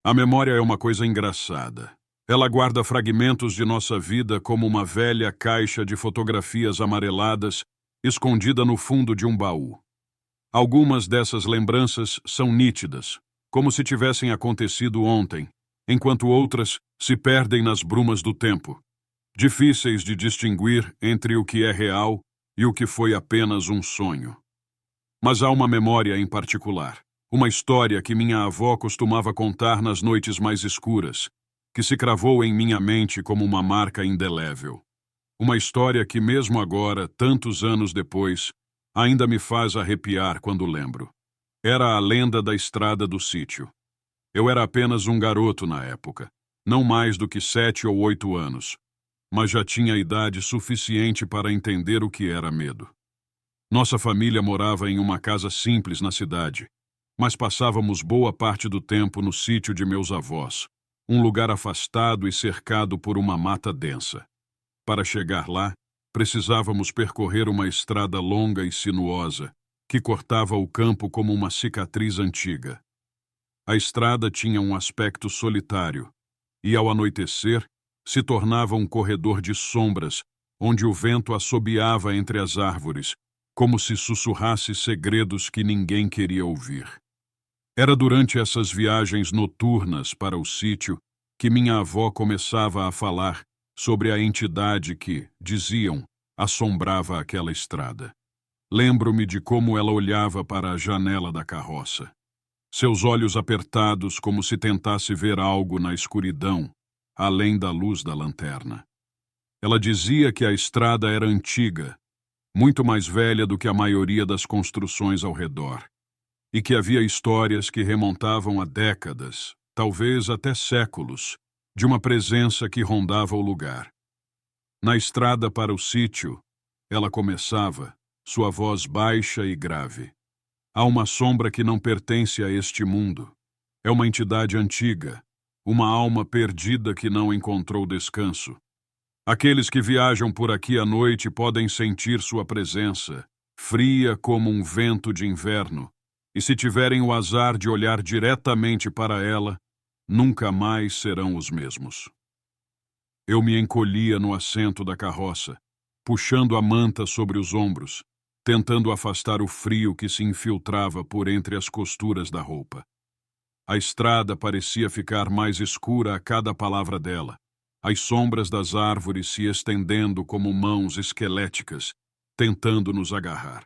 A memória é uma coisa engraçada. Ela guarda fragmentos de nossa vida como uma velha caixa de fotografias amareladas escondida no fundo de um baú. Algumas dessas lembranças são nítidas, como se tivessem acontecido ontem, enquanto outras se perdem nas brumas do tempo, difíceis de distinguir entre o que é real e o que foi apenas um sonho. Mas há uma memória em particular, uma história que minha avó costumava contar nas noites mais escuras, que se cravou em minha mente como uma marca indelével. Uma história que, mesmo agora, tantos anos depois, ainda me faz arrepiar quando lembro. Era a lenda da estrada do sítio. Eu era apenas um garoto na época, não mais do que 7 ou 8 anos, mas já tinha idade suficiente para entender o que era medo. Nossa família morava em uma casa simples na cidade, mas passávamos boa parte do tempo no sítio de meus avós, um lugar afastado e cercado por uma mata densa. Para chegar lá, precisávamos percorrer uma estrada longa e sinuosa, que cortava o campo como uma cicatriz antiga. A estrada tinha um aspecto solitário, e ao anoitecer, se tornava um corredor de sombras, onde o vento assobiava entre as árvores, como se sussurrasse segredos que ninguém queria ouvir. Era durante essas viagens noturnas para o sítio que minha avó começava a falar sobre a entidade que, diziam, assombrava aquela estrada. Lembro-me de como ela olhava para a janela da carroça. Seus olhos apertados como se tentasse ver algo na escuridão, além da luz da lanterna. Ela dizia que a estrada era antiga, muito mais velha do que a maioria das construções ao redor, e que havia histórias que remontavam a décadas, talvez até séculos, de uma presença que rondava o lugar. Na estrada para o sítio, ela começava, sua voz baixa e grave. Há uma sombra que não pertence a este mundo. É uma entidade antiga, uma alma perdida que não encontrou descanso. Aqueles que viajam por aqui à noite podem sentir sua presença, fria como um vento de inverno, e se tiverem o azar de olhar diretamente para ela, nunca mais serão os mesmos. Eu me encolhia no assento da carroça, puxando a manta sobre os ombros, tentando afastar o frio que se infiltrava por entre as costuras da roupa. A estrada parecia ficar mais escura a cada palavra dela, as sombras das árvores se estendendo como mãos esqueléticas, tentando nos agarrar.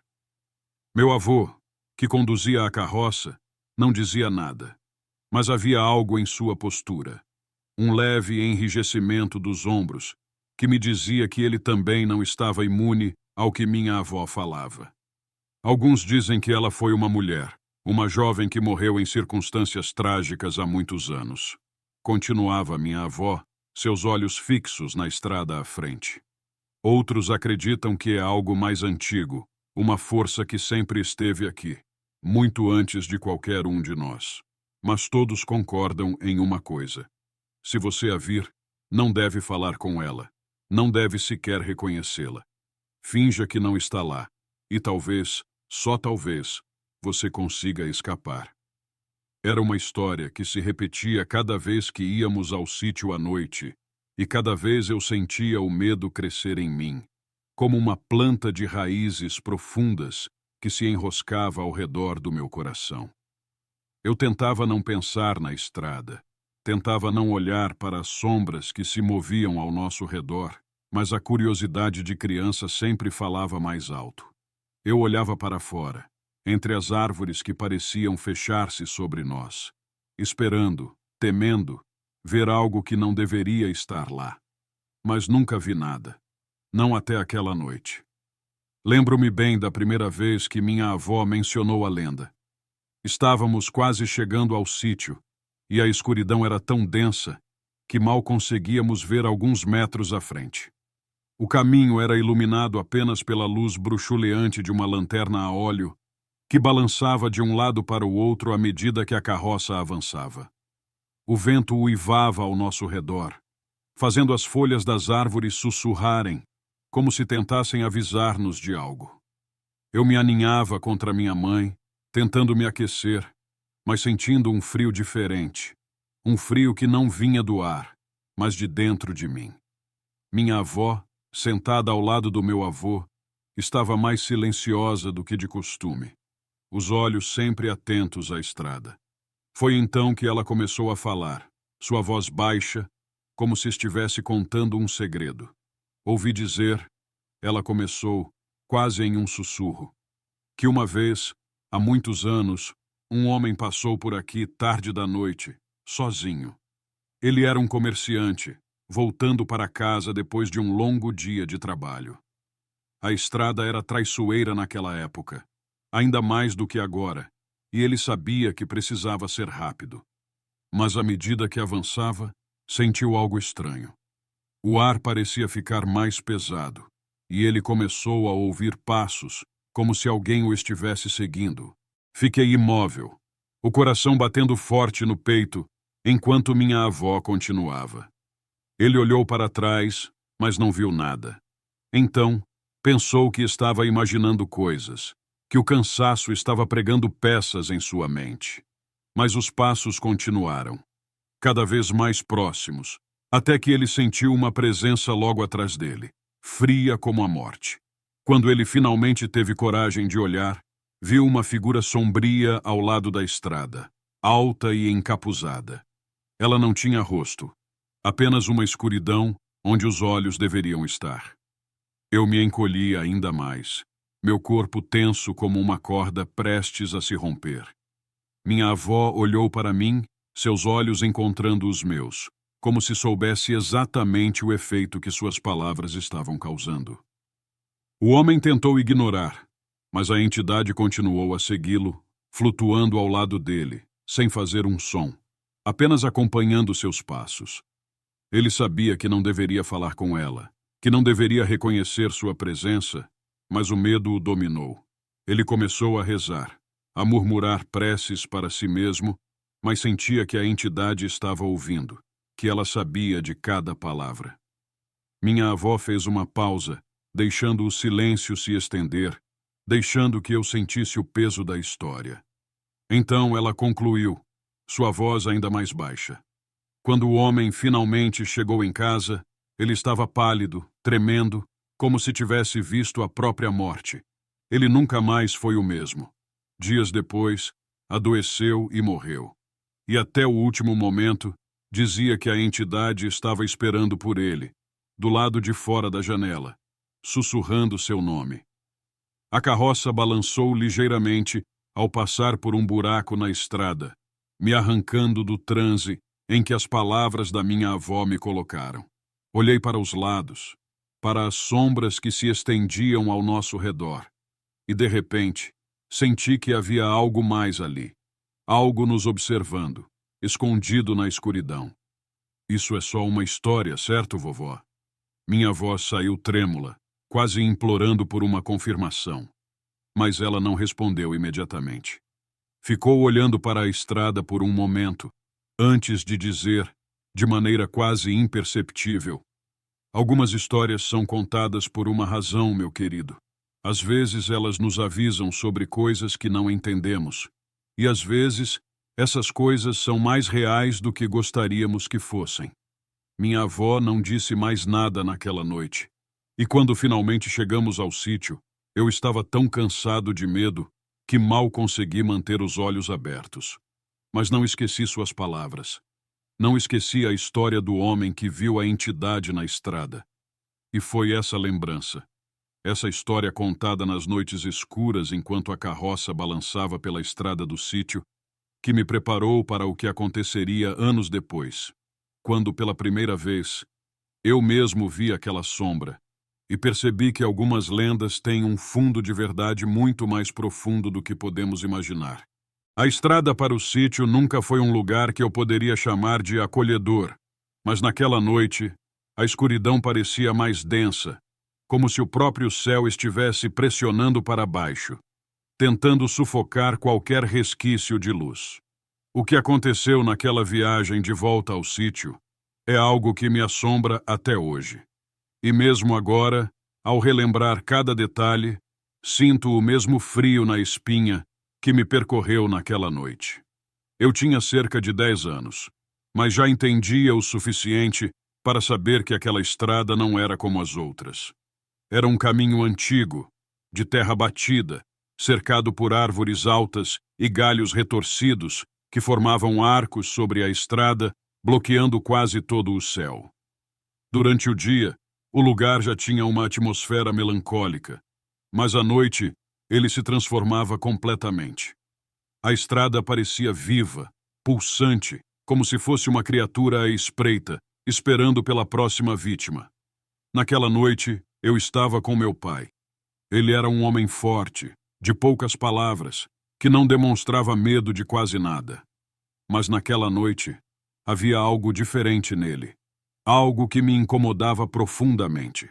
Meu avô, que conduzia a carroça, não dizia nada, mas havia algo em sua postura, um leve enrijecimento dos ombros, que me dizia que ele também não estava imune ao que minha avó falava. Alguns dizem que ela foi uma mulher, uma jovem que morreu em circunstâncias trágicas há muitos anos. Continuava minha avó, seus olhos fixos na estrada à frente. Outros acreditam que é algo mais antigo, uma força que sempre esteve aqui, muito antes de qualquer um de nós. Mas todos concordam em uma coisa. Se você a vir, não deve falar com ela, não deve sequer reconhecê-la. Finja que não está lá, e talvez, só talvez, você consiga escapar. Era uma história que se repetia cada vez que íamos ao sítio à noite, e cada vez eu sentia o medo crescer em mim, como uma planta de raízes profundas que se enroscava ao redor do meu coração. Eu tentava não pensar na estrada, tentava não olhar para as sombras que se moviam ao nosso redor, mas a curiosidade de criança sempre falava mais alto. Eu olhava para fora, entre as árvores que pareciam fechar-se sobre nós, esperando, temendo, ver algo que não deveria estar lá. Mas nunca vi nada, não até aquela noite. Lembro-me bem da primeira vez que minha avó mencionou a lenda. Estávamos quase chegando ao sítio, e a escuridão era tão densa que mal conseguíamos ver alguns metros à frente. O caminho era iluminado apenas pela luz bruxuleante de uma lanterna a óleo que balançava de um lado para o outro à medida que a carroça avançava. O vento uivava ao nosso redor, fazendo as folhas das árvores sussurrarem, como se tentassem avisar-nos de algo. Eu me aninhava contra minha mãe, tentando me aquecer, mas sentindo um frio diferente, um frio que não vinha do ar, mas de dentro de mim. Minha avó, sentada ao lado do meu avô, estava mais silenciosa do que de costume, os olhos sempre atentos à estrada. Foi então que ela começou a falar, sua voz baixa, como se estivesse contando um segredo. Ouvi dizer, ela começou, quase em um sussurro, que uma vez, há muitos anos, um homem passou por aqui tarde da noite, sozinho. Ele era um comerciante, voltando para casa depois de um longo dia de trabalho. A estrada era traiçoeira naquela época, ainda mais do que agora, e ele sabia que precisava ser rápido. Mas à medida que avançava, sentiu algo estranho. O ar parecia ficar mais pesado, e ele começou a ouvir passos, como se alguém o estivesse seguindo. Fiquei imóvel, o coração batendo forte no peito, enquanto minha avó continuava. Ele olhou para trás, mas não viu nada. Então, pensou que estava imaginando coisas, que o cansaço estava pregando peças em sua mente. Mas os passos continuaram, cada vez mais próximos, até que ele sentiu uma presença logo atrás dele, fria como a morte. Quando ele finalmente teve coragem de olhar, viu uma figura sombria ao lado da estrada, alta e encapuzada. Ela não tinha rosto, apenas uma escuridão onde os olhos deveriam estar. Eu me encolhi ainda mais, meu corpo tenso como uma corda prestes a se romper. Minha avó olhou para mim, seus olhos encontrando os meus, como se soubesse exatamente o efeito que suas palavras estavam causando. O homem tentou ignorar, mas a entidade continuou a segui-lo, flutuando ao lado dele, sem fazer um som, apenas acompanhando seus passos. Ele sabia que não deveria falar com ela, que não deveria reconhecer sua presença, mas o medo o dominou. Ele começou a rezar, a murmurar preces para si mesmo, mas sentia que a entidade estava ouvindo, que ela sabia de cada palavra. Minha avó fez uma pausa, deixando o silêncio se estender, deixando que eu sentisse o peso da história. Então ela concluiu, sua voz ainda mais baixa. Quando o homem finalmente chegou em casa, ele estava pálido, tremendo, como se tivesse visto a própria morte. Ele nunca mais foi o mesmo. Dias depois, adoeceu e morreu. E até o último momento, dizia que a entidade estava esperando por ele, do lado de fora da janela, sussurrando seu nome. A carroça balançou ligeiramente ao passar por um buraco na estrada, me arrancando do transe em que as palavras da minha avó me colocaram. Olhei para os lados, para as sombras que se estendiam ao nosso redor, e de repente, senti que havia algo mais ali, algo nos observando, escondido na escuridão. Isso é só uma história, certo, vovó? Minha voz saiu trêmula, quase implorando por uma confirmação. Mas ela não respondeu imediatamente. Ficou olhando para a estrada por um momento, antes de dizer, de maneira quase imperceptível: algumas histórias são contadas por uma razão, meu querido. Às vezes elas nos avisam sobre coisas que não entendemos, e às vezes essas coisas são mais reais do que gostaríamos que fossem. Minha avó não disse mais nada naquela noite, e quando finalmente chegamos ao sítio, eu estava tão cansado de medo que mal consegui manter os olhos abertos. Mas não esqueci suas palavras. Não esqueci a história do homem que viu a entidade na estrada. E foi essa lembrança, essa história contada nas noites escuras enquanto a carroça balançava pela estrada do sítio, que me preparou para o que aconteceria anos depois, quando pela primeira vez eu mesmo vi aquela sombra e percebi que algumas lendas têm um fundo de verdade muito mais profundo do que podemos imaginar. A estrada para o sítio nunca foi um lugar que eu poderia chamar de acolhedor, mas naquela noite, a escuridão parecia mais densa, como se o próprio céu estivesse pressionando para baixo, tentando sufocar qualquer resquício de luz. O que aconteceu naquela viagem de volta ao sítio é algo que me assombra até hoje. E mesmo agora, ao relembrar cada detalhe, sinto o mesmo frio na espinha que me percorreu naquela noite. Eu tinha cerca de 10 anos. mas já entendia o suficiente para saber que aquela estrada não era como as outras. Era um caminho antigo, de terra batida, cercado por árvores altas e galhos retorcidos que formavam arcos sobre a estrada, bloqueando quase todo o céu. Durante o dia, o lugar já tinha uma atmosfera melancólica, mas à noite ele se transformava completamente. A estrada parecia viva, pulsante, como se fosse uma criatura à espreita, esperando pela próxima vítima. Naquela noite, eu estava com meu pai. Ele era um homem forte, de poucas palavras, que não demonstrava medo de quase nada. Mas naquela noite, havia algo diferente nele. Algo que me incomodava profundamente.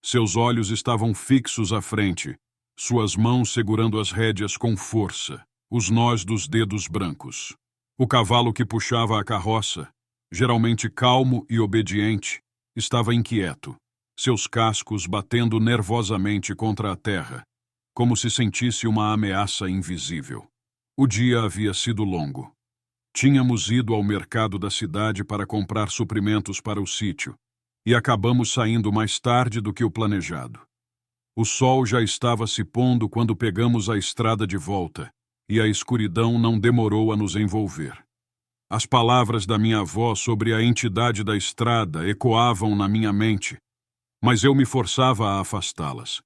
Seus olhos estavam fixos à frente, suas mãos segurando as rédeas com força, os nós dos dedos brancos. O cavalo que puxava a carroça, geralmente calmo e obediente, estava inquieto, seus cascos batendo nervosamente contra a terra, como se sentisse uma ameaça invisível. O dia havia sido longo. Tínhamos ido ao mercado da cidade para comprar suprimentos para o sítio, e acabamos saindo mais tarde do que o planejado. O sol já estava se pondo quando pegamos a estrada de volta, e a escuridão não demorou a nos envolver. As palavras da minha avó sobre a entidade da estrada ecoavam na minha mente, mas eu me forçava a afastá-las.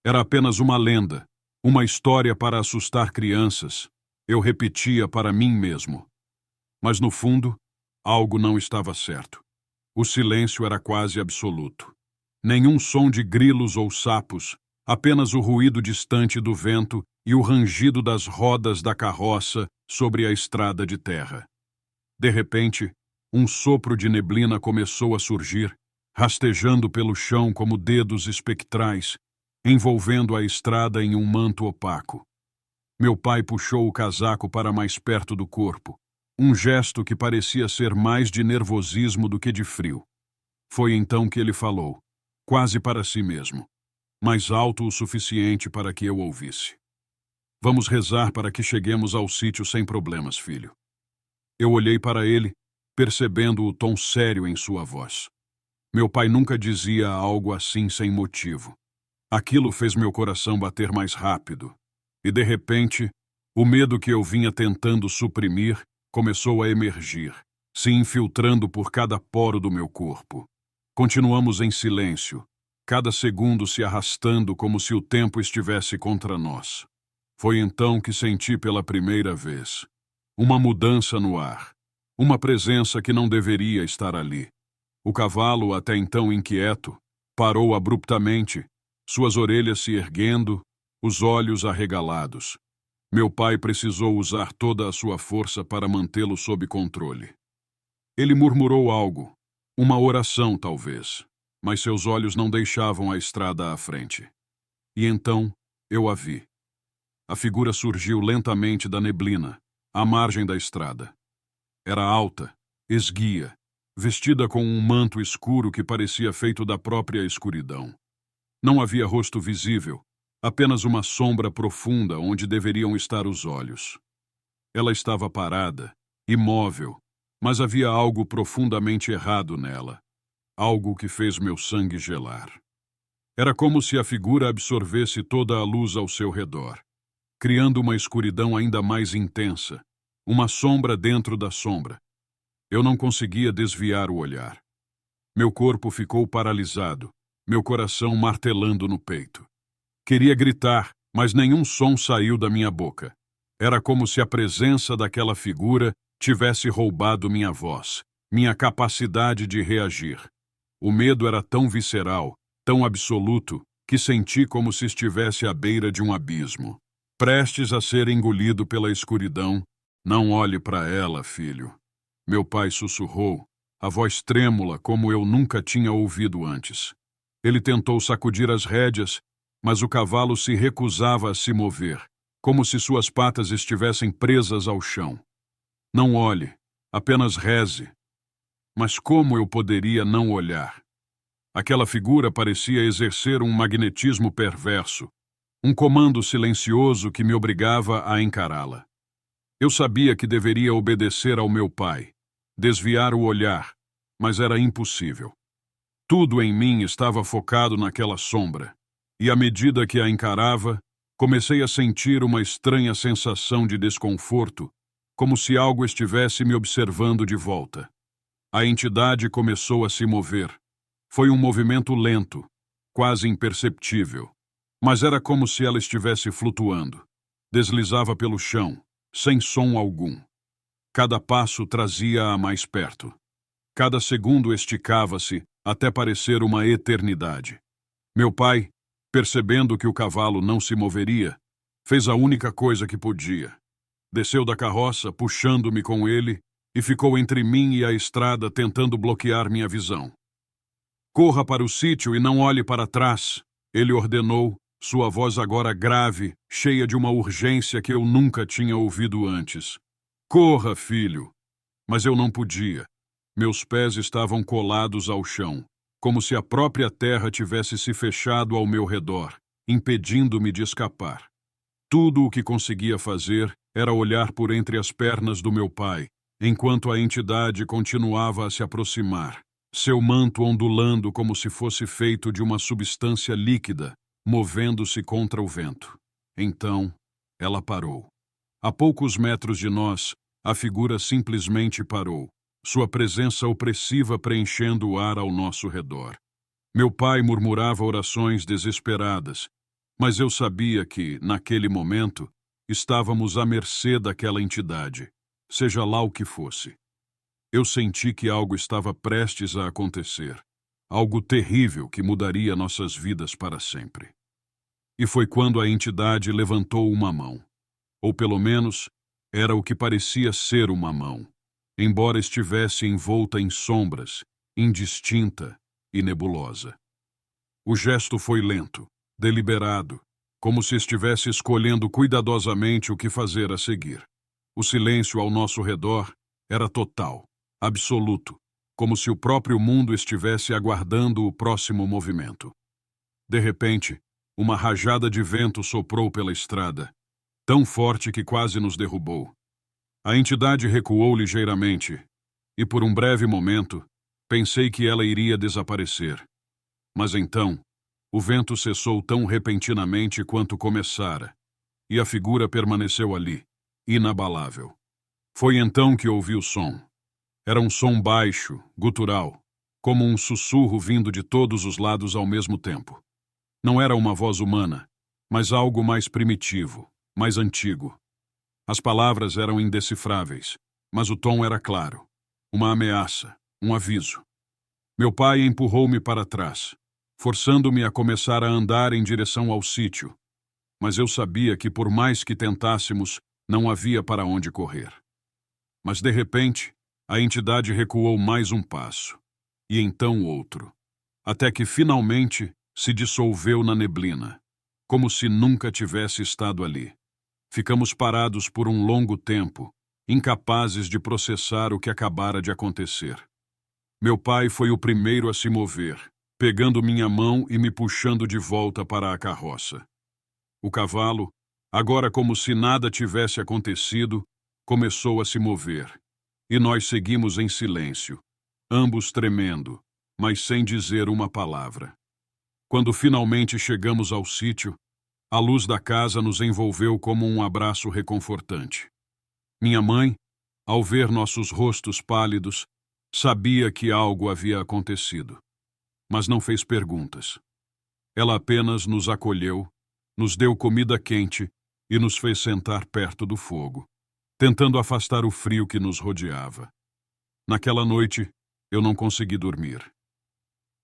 Era apenas uma lenda, uma história para assustar crianças. Eu repetia para mim mesmo. Mas no fundo, algo não estava certo. O silêncio era quase absoluto. Nenhum som de grilos ou sapos, apenas o ruído distante do vento e o rangido das rodas da carroça sobre a estrada de terra. De repente, um sopro de neblina começou a surgir, rastejando pelo chão como dedos espectrais, envolvendo a estrada em um manto opaco. Meu pai puxou o casaco para mais perto do corpo, um gesto que parecia ser mais de nervosismo do que de frio. Foi então que ele falou, quase para si mesmo, mais alto o suficiente para que eu ouvisse. Vamos rezar para que cheguemos ao sítio sem problemas, filho. Eu olhei para ele, percebendo o tom sério em sua voz. Meu pai nunca dizia algo assim sem motivo. Aquilo fez meu coração bater mais rápido. E, de repente, o medo que eu vinha tentando suprimir começou a emergir, se infiltrando por cada poro do meu corpo. Continuamos em silêncio, cada segundo se arrastando como se o tempo estivesse contra nós. Foi então que senti pela primeira vez uma mudança no ar, uma presença que não deveria estar ali. O cavalo, até então inquieto, parou abruptamente, suas orelhas se erguendo, os olhos arregalados. Meu pai precisou usar toda a sua força para mantê-lo sob controle. Ele murmurou algo, uma oração talvez, mas seus olhos não deixavam a estrada à frente. E então eu a vi. A figura surgiu lentamente da neblina, à margem da estrada. Era alta, esguia, vestida com um manto escuro que parecia feito da própria escuridão. Não havia rosto visível, apenas uma sombra profunda onde deveriam estar os olhos. Ela estava parada, imóvel, mas havia algo profundamente errado nela, algo que fez meu sangue gelar. Era como se a figura absorvesse toda a luz ao seu redor, criando uma escuridão ainda mais intensa, uma sombra dentro da sombra. Eu não conseguia desviar o olhar. Meu corpo ficou paralisado, meu coração martelando no peito. Queria gritar, mas nenhum som saiu da minha boca. Era como se a presença daquela figura tivesse roubado minha voz, minha capacidade de reagir. O medo era tão visceral, tão absoluto, que senti como se estivesse à beira de um abismo. Prestes a ser engolido pela escuridão, não olhe para ela, filho. Meu pai sussurrou, a voz trêmula como eu nunca tinha ouvido antes. Ele tentou sacudir as rédeas, mas o cavalo se recusava a se mover, como se suas patas estivessem presas ao chão. Não olhe, apenas reze. Mas como eu poderia não olhar? Aquela figura parecia exercer um magnetismo perverso, um comando silencioso que me obrigava a encará-la. Eu sabia que deveria obedecer ao meu pai, desviar o olhar, mas era impossível. Tudo em mim estava focado naquela sombra, e à medida que a encarava, comecei a sentir uma estranha sensação de desconforto, como se algo estivesse me observando de volta. A entidade começou a se mover. Foi um movimento lento, quase imperceptível, mas era como se ela estivesse flutuando. Deslizava pelo chão, sem som algum. Cada passo trazia-a mais perto. Cada segundo esticava-se até parecer uma eternidade. Meu pai, percebendo que o cavalo não se moveria, fez a única coisa que podia. Desceu da carroça, puxando-me com ele, e ficou entre mim e a estrada tentando bloquear minha visão. Corra para o sítio e não olhe para trás, ele ordenou, sua voz agora grave, cheia de uma urgência que eu nunca tinha ouvido antes. Corra, filho! Mas eu não podia. Meus pés estavam colados ao chão, como se a própria terra tivesse se fechado ao meu redor, impedindo-me de escapar. Tudo o que conseguia fazer era olhar por entre as pernas do meu pai, enquanto a entidade continuava a se aproximar, seu manto ondulando como se fosse feito de uma substância líquida, movendo-se contra o vento. Então, ela parou. A poucos metros de nós, a figura simplesmente parou, sua presença opressiva preenchendo o ar ao nosso redor. Meu pai murmurava orações desesperadas, mas eu sabia que, naquele momento, estávamos à mercê daquela entidade, seja lá o que fosse. Eu senti que algo estava prestes a acontecer, algo terrível que mudaria nossas vidas para sempre. E foi quando a entidade levantou uma mão. Ou pelo menos, era o que parecia ser uma mão, embora estivesse envolta em sombras, indistinta e nebulosa. O gesto foi lento, deliberado, como se estivesse escolhendo cuidadosamente o que fazer a seguir. O silêncio ao nosso redor era total, absoluto, como se o próprio mundo estivesse aguardando o próximo movimento. De repente, uma rajada de vento soprou pela estrada, tão forte que quase nos derrubou. A entidade recuou ligeiramente, e por um breve momento, pensei que ela iria desaparecer. Mas então, o vento cessou tão repentinamente quanto começara, e a figura permaneceu ali, inabalável. Foi então que ouvi o som. Era um som baixo, gutural, como um sussurro vindo de todos os lados ao mesmo tempo. Não era uma voz humana, mas algo mais primitivo, mais antigo. As palavras eram indecifráveis, mas o tom era claro. Uma ameaça, um aviso. Meu pai empurrou-me para trás, forçando-me a começar a andar em direção ao sítio. Mas eu sabia que por mais que tentássemos, não havia para onde correr. Mas de repente, a entidade recuou mais um passo, e então outro, até que finalmente se dissolveu na neblina, como se nunca tivesse estado ali. Ficamos parados por um longo tempo, incapazes de processar o que acabara de acontecer. Meu pai foi o primeiro a se mover, pegando minha mão e me puxando de volta para a carroça. O cavalo, agora como se nada tivesse acontecido, começou a se mover, e nós seguimos em silêncio, ambos tremendo, mas sem dizer uma palavra. Quando finalmente chegamos ao sítio, a luz da casa nos envolveu como um abraço reconfortante. Minha mãe, ao ver nossos rostos pálidos, sabia que algo havia acontecido, mas não fez perguntas. Ela apenas nos acolheu, nos deu comida quente e nos fez sentar perto do fogo, tentando afastar o frio que nos rodeava. Naquela noite, eu não consegui dormir.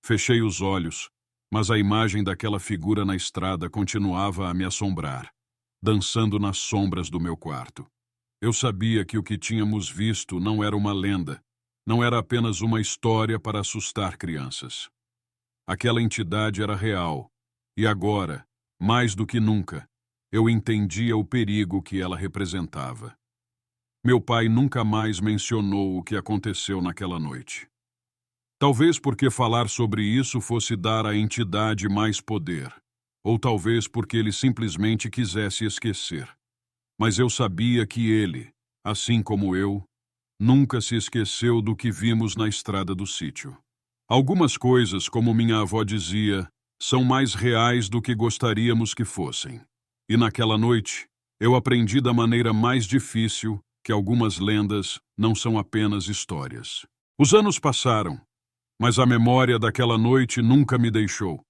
Fechei os olhos, mas a imagem daquela figura na estrada continuava a me assombrar, dançando nas sombras do meu quarto. Eu sabia que o que tínhamos visto não era uma lenda, não era apenas uma história para assustar crianças. Aquela entidade era real, e agora, mais do que nunca, eu entendia o perigo que ela representava. Meu pai nunca mais mencionou o que aconteceu naquela noite. Talvez porque falar sobre isso fosse dar à entidade mais poder, ou talvez porque ele simplesmente quisesse esquecer. Mas eu sabia que ele, assim como eu, nunca se esqueceu do que vimos na estrada do sítio. Algumas coisas, como minha avó dizia, são mais reais do que gostaríamos que fossem. E naquela noite, eu aprendi da maneira mais difícil que algumas lendas não são apenas histórias. Os anos passaram, mas a memória daquela noite nunca me deixou.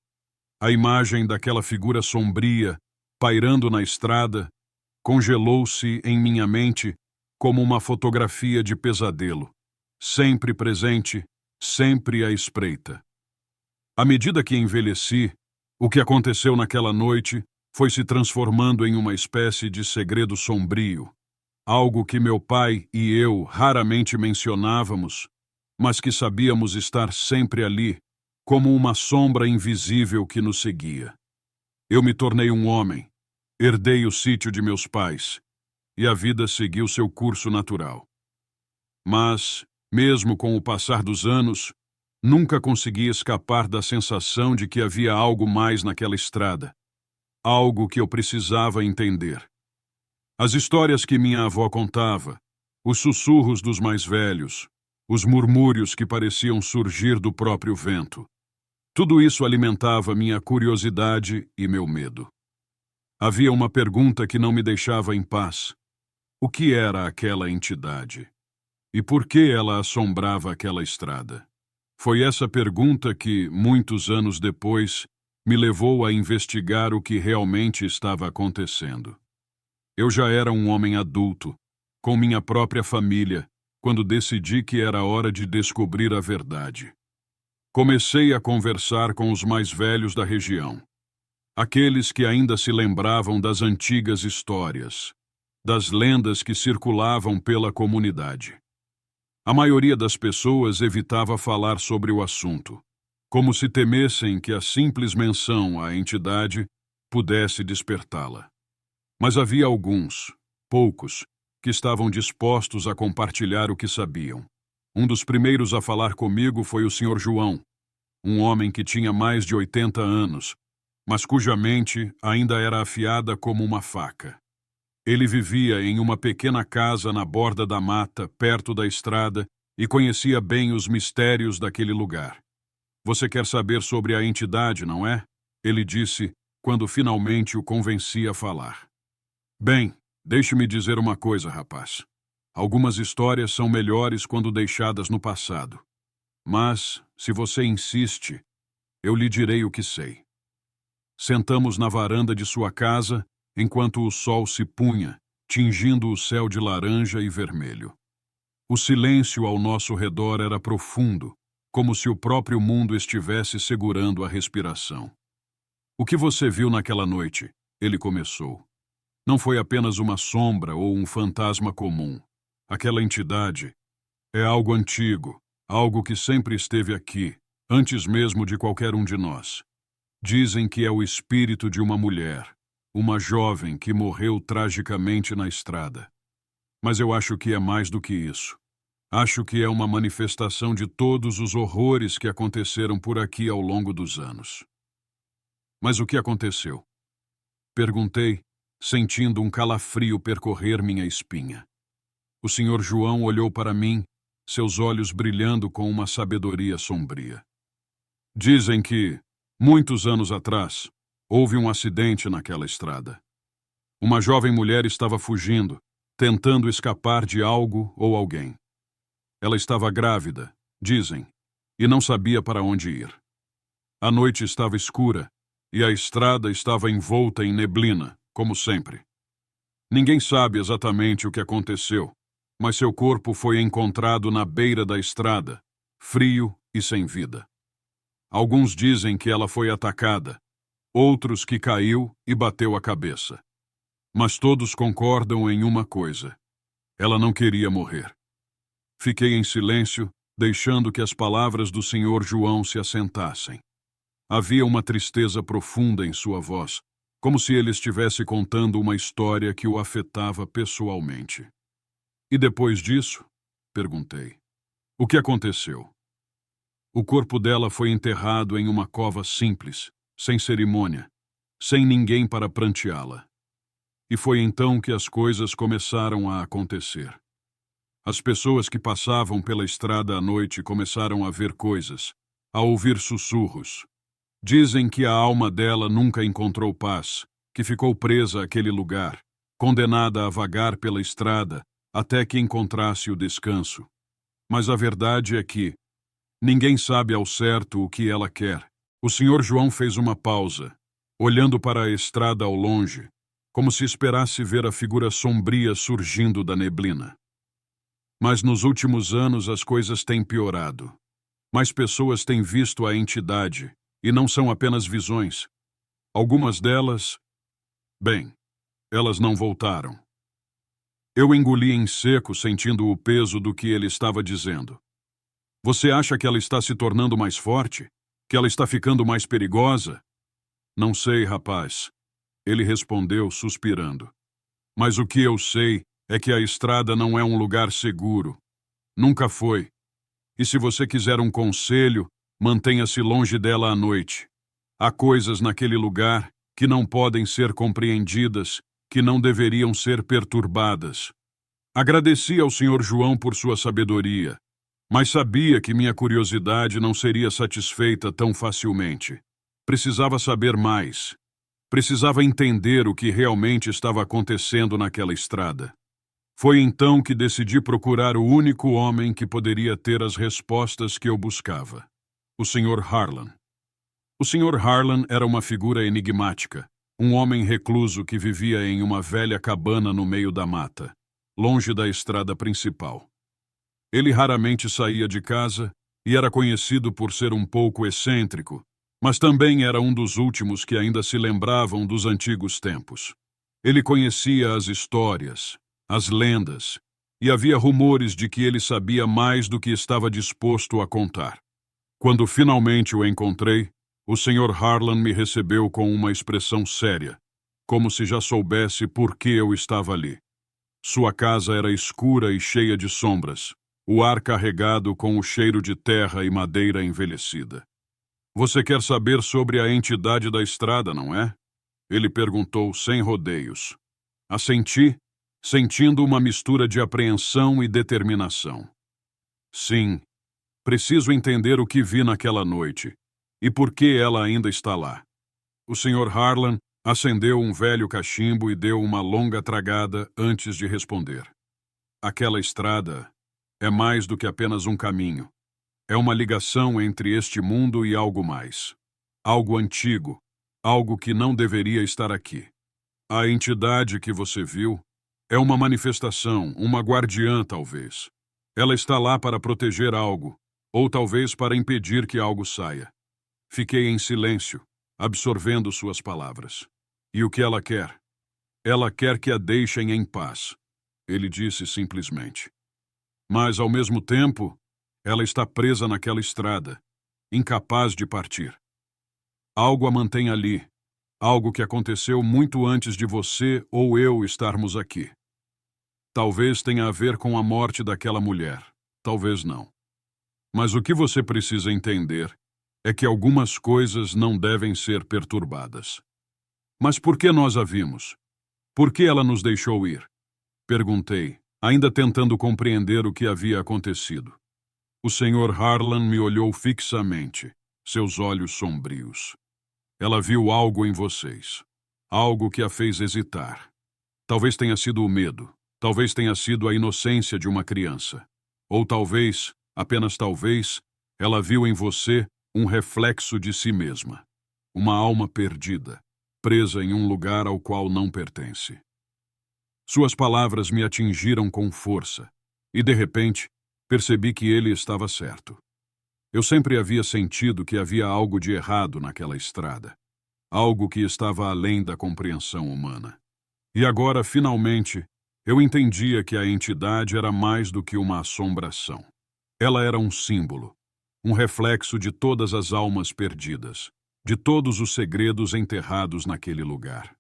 A imagem daquela figura sombria, pairando na estrada, congelou-se em minha mente como uma fotografia de pesadelo, sempre presente, sempre à espreita. À medida que envelheci, o que aconteceu naquela noite foi se transformando em uma espécie de segredo sombrio, algo que meu pai e eu raramente mencionávamos, mas que sabíamos estar sempre ali, como uma sombra invisível que nos seguia. Eu me tornei um homem, herdei o sítio de meus pais, e a vida seguiu seu curso natural. Mas, mesmo com o passar dos anos, nunca consegui escapar da sensação de que havia algo mais naquela estrada, algo que eu precisava entender. As histórias que minha avó contava, os sussurros dos mais velhos, os murmúrios que pareciam surgir do próprio vento. Tudo isso alimentava minha curiosidade e meu medo. Havia uma pergunta que não me deixava em paz. O que era aquela entidade? E por que ela assombrava aquela estrada? Foi essa pergunta que, muitos anos depois, me levou a investigar o que realmente estava acontecendo. Eu já era um homem adulto, com minha própria família, quando decidi que era hora de descobrir a verdade. Comecei a conversar com os mais velhos da região, aqueles que ainda se lembravam das antigas histórias, das lendas que circulavam pela comunidade. A maioria das pessoas evitava falar sobre o assunto, como se temessem que a simples menção à entidade pudesse despertá-la. Mas havia alguns, poucos, que estavam dispostos a compartilhar o que sabiam. Um dos primeiros a falar comigo foi o Sr. João, um homem que tinha mais de 80 anos, mas cuja mente ainda era afiada como uma faca. Ele vivia em uma pequena casa na borda da mata, perto da estrada, e conhecia bem os mistérios daquele lugar. Você quer saber sobre a entidade, não é? Ele disse, quando finalmente o convenci a falar. Bem, deixe-me dizer uma coisa, rapaz. Algumas histórias são melhores quando deixadas no passado. Mas, se você insiste, eu lhe direi o que sei. Sentamos na varanda de sua casa enquanto o sol se punha, tingindo o céu de laranja e vermelho. O silêncio ao nosso redor era profundo, como se o próprio mundo estivesse segurando a respiração. O que você viu naquela noite? Ele começou. Não foi apenas uma sombra ou um fantasma comum. Aquela entidade é algo antigo, algo que sempre esteve aqui, antes mesmo de qualquer um de nós. Dizem que é o espírito de uma mulher, uma jovem que morreu tragicamente na estrada. Mas eu acho que é mais do que isso. Acho que é uma manifestação de todos os horrores que aconteceram por aqui ao longo dos anos. Mas o que aconteceu? Perguntei, sentindo um calafrio percorrer minha espinha. O Sr. João olhou para mim, seus olhos brilhando com uma sabedoria sombria. Dizem que, muitos anos atrás, houve um acidente naquela estrada. Uma jovem mulher estava fugindo, tentando escapar de algo ou alguém. Ela estava grávida, dizem, e não sabia para onde ir. A noite estava escura e a estrada estava envolta em neblina, como sempre. Ninguém sabe exatamente o que aconteceu, mas seu corpo foi encontrado na beira da estrada, frio e sem vida. Alguns dizem que ela foi atacada, outros que caiu e bateu a cabeça. Mas todos concordam em uma coisa: ela não queria morrer. Fiquei em silêncio, deixando que as palavras do Sr. João se assentassem. Havia uma tristeza profunda em sua voz, como se ele estivesse contando uma história que o afetava pessoalmente. E depois disso? Perguntei. O que aconteceu? O corpo dela foi enterrado em uma cova simples, sem cerimônia, sem ninguém para pranteá-la. E foi então que as coisas começaram a acontecer. As pessoas que passavam pela estrada à noite começaram a ver coisas, a ouvir sussurros. Dizem que a alma dela nunca encontrou paz, que ficou presa àquele lugar, condenada a vagar pela estrada até que encontrasse o descanso. Mas a verdade é que ninguém sabe ao certo o que ela quer. O Sr. João fez uma pausa, olhando para a estrada ao longe, como se esperasse ver a figura sombria surgindo da neblina. Mas nos últimos anos as coisas têm piorado. Mais pessoas têm visto a entidade, e não são apenas visões. Algumas delas, bem, elas não voltaram. Eu engoli em seco, sentindo o peso do que ele estava dizendo. Você acha que ela está se tornando mais forte? Que ela está ficando mais perigosa? Não sei, rapaz. Ele respondeu, suspirando. Mas o que eu sei é que a estrada não é um lugar seguro. Nunca foi. E se você quiser um conselho, mantenha-se longe dela à noite. Há coisas naquele lugar que não podem ser compreendidas, que não deveriam ser perturbadas. Agradeci ao Sr. João por sua sabedoria, mas sabia que minha curiosidade não seria satisfeita tão facilmente. Precisava saber mais. Precisava entender o que realmente estava acontecendo naquela estrada. Foi então que decidi procurar o único homem que poderia ter as respostas que eu buscava: o Sr. Harlan. O Sr. Harlan era uma figura enigmática, um homem recluso que vivia em uma velha cabana no meio da mata, longe da estrada principal. Ele raramente saía de casa e era conhecido por ser um pouco excêntrico, mas também era um dos últimos que ainda se lembravam dos antigos tempos. Ele conhecia as histórias, as lendas, e havia rumores de que ele sabia mais do que estava disposto a contar. Quando finalmente o encontrei, o Sr. Harlan me recebeu com uma expressão séria, como se já soubesse por que eu estava ali. Sua casa era escura e cheia de sombras, o ar carregado com o cheiro de terra e madeira envelhecida. Você quer saber sobre a entidade da estrada, não é? Ele perguntou sem rodeios. Assenti, sentindo uma mistura de apreensão e determinação. Sim, preciso entender o que vi naquela noite e por que ela ainda está lá. O Sr. Harlan acendeu um velho cachimbo e deu uma longa tragada antes de responder. Aquela estrada é mais do que apenas um caminho. É uma ligação entre este mundo e algo mais. Algo antigo, algo que não deveria estar aqui. A entidade que você viu é uma manifestação, uma guardiã, talvez. Ela está lá para proteger algo, ou talvez para impedir que algo saia. Fiquei em silêncio, absorvendo suas palavras. E o que ela quer? Ela quer que a deixem em paz, ele disse simplesmente. Mas, ao mesmo tempo, ela está presa naquela estrada, incapaz de partir. Algo a mantém ali, algo que aconteceu muito antes de você ou eu estarmos aqui. Talvez tenha a ver com a morte daquela mulher, talvez não. Mas o que você precisa entender é que algumas coisas não devem ser perturbadas. Mas por que nós a vimos? Por que ela nos deixou ir? Perguntei, ainda tentando compreender o que havia acontecido. O Sr. Harlan me olhou fixamente, seus olhos sombrios. Ela viu algo em vocês, algo que a fez hesitar. Talvez tenha sido o medo, talvez tenha sido a inocência de uma criança. Ou talvez, apenas talvez, ela viu em você um reflexo de si mesma, uma alma perdida, presa em um lugar ao qual não pertence. Suas palavras me atingiram com força, e de repente, percebi que ele estava certo. Eu sempre havia sentido que havia algo de errado naquela estrada, algo que estava além da compreensão humana. E agora, finalmente, eu entendia que a entidade era mais do que uma assombração. Ela era um símbolo, um reflexo de todas as almas perdidas, de todos os segredos enterrados naquele lugar.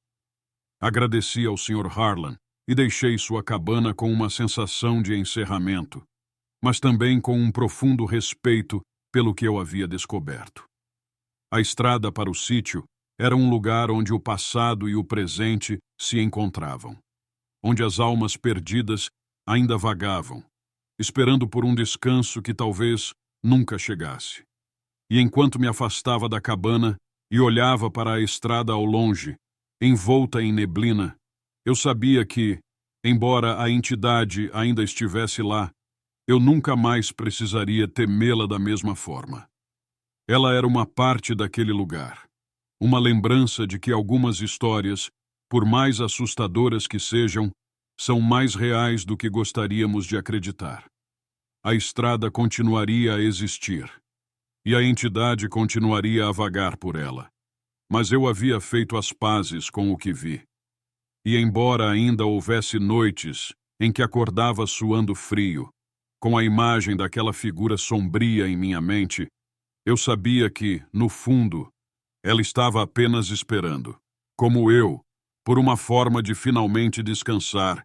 Agradeci ao Sr. Harlan e deixei sua cabana com uma sensação de encerramento, mas também com um profundo respeito pelo que eu havia descoberto. A estrada para o sítio era um lugar onde o passado e o presente se encontravam, onde as almas perdidas ainda vagavam, esperando por um descanso que talvez nunca chegasse. E enquanto me afastava da cabana e olhava para a estrada ao longe, envolta em neblina, eu sabia que, embora a entidade ainda estivesse lá, eu nunca mais precisaria temê-la da mesma forma. Ela era uma parte daquele lugar, uma lembrança de que algumas histórias, por mais assustadoras que sejam, são mais reais do que gostaríamos de acreditar. A estrada continuaria a existir, e a entidade continuaria a vagar por ela. Mas eu havia feito as pazes com o que vi. E embora ainda houvesse noites em que acordava suando frio, com a imagem daquela figura sombria em minha mente, eu sabia que, no fundo, ela estava apenas esperando, como eu, por uma forma de finalmente descansar